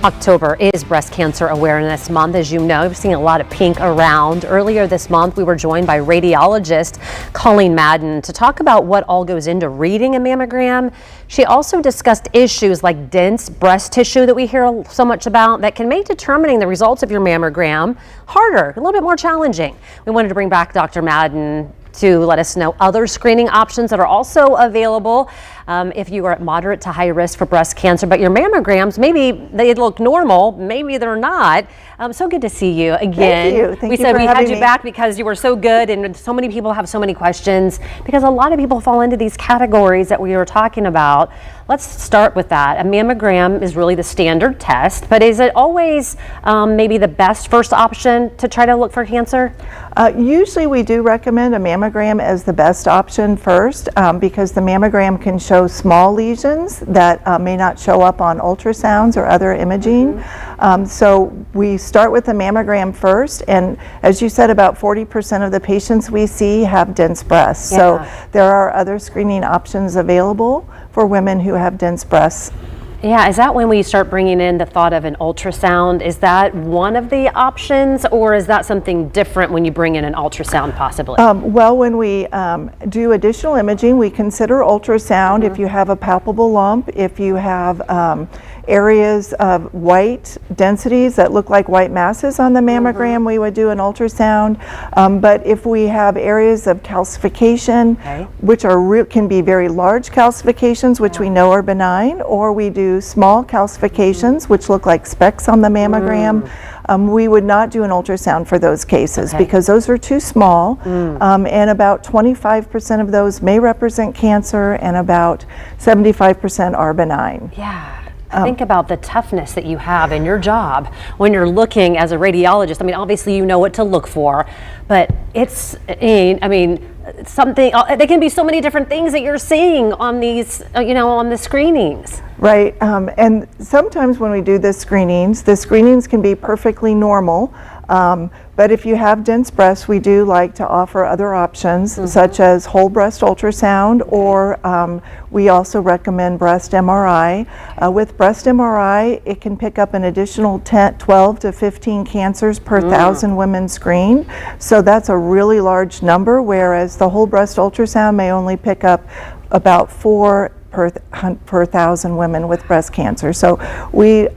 October is Breast Cancer Awareness Month. As you know, we've seen a lot of pink around. Earlier this month, we were joined by radiologist Colleen Madden to talk about what all goes into reading a mammogram. She also discussed issues like dense breast tissue that we hear so much about that can make determining the results of your mammogram harder, a little bit more challenging. We wanted to bring back Dr. Madden to let us know other screening options that are also available if you are at moderate to high risk for breast cancer, but your mammograms, maybe they look normal, maybe they're not. So good to see you again. Thank you. Thank we you said for we having had you me. back because you were so good, and so many people have so many questions because a lot of people fall into these categories that we were talking about. Let's start with that. A mammogram is really the standard test, but is it always maybe the best first option to try to look for cancer? Usually we do recommend a mammogram as the best option first because the mammogram can show small lesions that may not show up on ultrasounds or other imaging. So we start with the mammogram first, and as you said, about 40% of the patients we see have dense breasts. Yeah. So there are other screening options available for women who have dense breasts. Yeah, is that when we start bringing in the thought of an ultrasound? Is that one of the options, or is that something different when you bring in an ultrasound possibly? Well, when we do additional imaging, we consider ultrasound if you have a palpable lump, if you have areas of white densities that look like white masses on the mammogram, we would do an ultrasound. But if we have areas of calcification, which are can be very large calcifications, which we know are benign, or we do small calcifications, which look like specks on the mammogram, we would not do an ultrasound for those cases because those are too small, and about 25% of those may represent cancer and about 75% are benign. Yeah. Think about the toughness that you have in your job when you're looking as a radiologist. I mean, obviously you know what to look for, but it's, I mean, something, there can be so many different things that you're seeing on these, on the screenings. Right, and sometimes when we do the screenings can be perfectly normal. But if you have dense breasts, we do like to offer other options such as whole breast ultrasound, or we also recommend breast MRI. With breast MRI, it can pick up an additional 12 to 15 cancers per 1,000 women screened. So that's a really large number, whereas the whole breast ultrasound may only pick up about 4 per 1,000 women with breast cancer. So we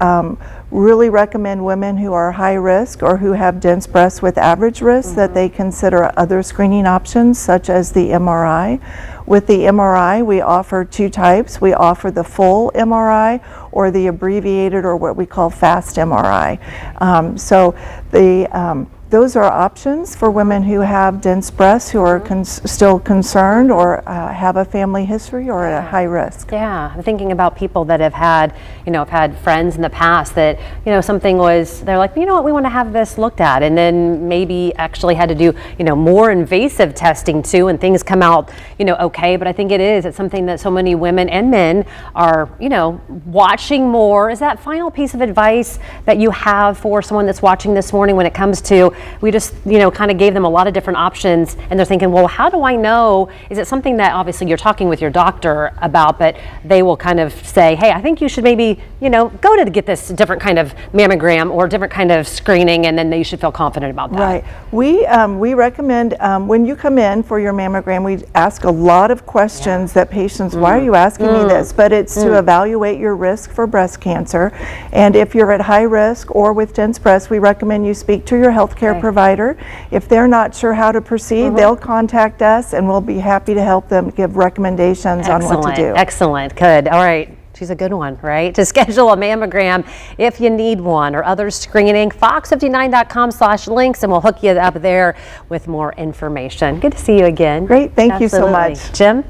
really recommend women who are high risk or who have dense breasts with average risk that they consider other screening options such as the MRI. With the MRI, we offer two types. We offer the full MRI or the abbreviated, or what we call fast MRI. So those are options for women who have dense breasts who are still concerned or have a family history or at a high risk. Yeah, I'm thinking about people that have had, have had friends in the past that, something was, they're like, you know what, we want to have this looked at, and then maybe actually had to do, more invasive testing too, and things come out, okay. But I think it's something that so many women and men are, watching more. Is that final piece of advice that you have for someone that's watching this morning when it comes to, we just, kind of gave them a lot of different options, and they're thinking, well, how do I know? Is it something that obviously you're talking with your doctor about, but they will kind of say, hey, I think you should maybe, go to get this different kind of mammogram or different kind of screening, and then you should feel confident about that. Right. We recommend when you come in for your mammogram, we ask a lot of questions that patients, why are you asking me this? But it's to evaluate your risk for breast cancer. And if you're at high risk or with dense breasts, we recommend you speak to your healthcare provider. If they're not sure how to proceed, they'll contact us and we'll be happy to help them give recommendations on what to do. Excellent. Good. All right. She's a good one, right? To schedule a mammogram if you need one or other screening, fox59.com/links, and we'll hook you up there with more information. Good to see you again. Great. Thank you so much. Jim?